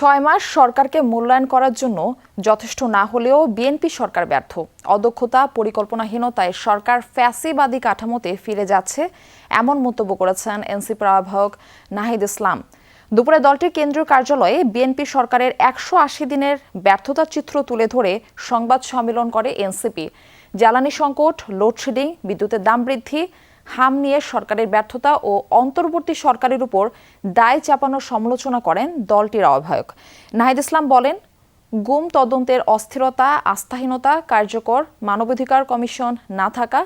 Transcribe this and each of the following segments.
6 মাস সরকারকে মূল্যায়ন করার জন্য যথেষ্ট না হলেও বিএনপি সরকার ব্যর্থ। অদক্ষতা, পরিকল্পনাহীনতায় সরকার ফ্যাসিবাদী কাঠামোতে ফিরে যাচ্ছে, এমন মন্তব্য করেছেন এনসিপির আহ্বায়ক নাহিদ ইসলাম। দুপুরে দলটির কেন্দ্রীয় কার্যালয়ে বিএনপি সরকারের 180 দিনের ব্যর্থতার চিত্র তুলে ধরে সংবাদ সম্মেলন করে এনসিপি। জ্বালানি সংকট, লোডশেডিং, বিদ্যুতের দাম বৃদ্ধি, হাম নিয়ে সরকারের ব্যর্থতা ও অন্তর্বর্তী সরকারের উপর দায় চাপানোর সমালোচনা করেন দলটির আহ্বায়ক। নাহিদ ইসলাম বলেন, গুম তদন্তের অস্থিরতা, আস্থাহীনতা, কার্যকর মানবাধিকার কমিশন না থাকা,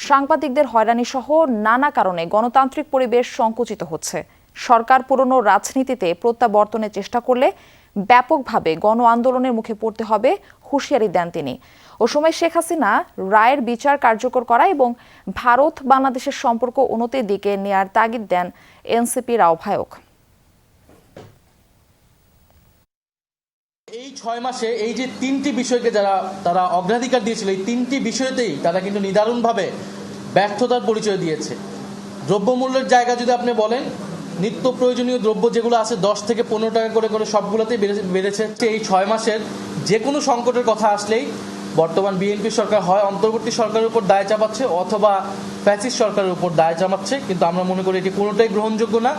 সাংবাদিকদের হয়রানি সহ নানা কারণে গণতান্ত্রিক পরিবেশ সংকুচিত হচ্ছে। সরকার পুরনো রাজনীতিতে প্রত্যাবর্তনের চেষ্টা করলে ব্যাপকভাবে গণ আন্দোলনের মুখে পড়তে হবে, হুঁশিয়ারি দেন তিনি। ও সময় শেখ হাসিনা রায়ের বিচার কার্যকর করা এবং ভারত বাংলাদেশের সম্পর্ক উন্নতির দিকে নেয়ার তাগিদ দেন এনসিপির আহ্বায়ক। এই 6 মাসে এই যে 3টি বিষয়কে তারা অগ্রাধিকার দিয়েছিল, এই 3টি বিষয়তেই তারা কিন্তু নিদারুণভাবে ব্যর্থতার পরিচয় দিয়েছে। দ্রব্যমূল্যের জায়গা যদি আপনি বলেন, নিত্য প্রয়োজনীয় দ্রব্য যেগুলো আছে 10 থেকে 15 টাকা করে সবগুলোতেই বেড়েছে। এই 6 মাসের যে কোনো সংকটের কথা আসলেই বর্তমান বিএনপি সরকার হয় অন্তর্বর্তী সরকারের উপর দায় চাপাচ্ছে অথবা ফ্যাসিস্ট সরকারের উপর দায় চাপাচ্ছে, কিন্তু আমরা মনে করি এটি কোনোটাই গ্রহণযোগ্য না।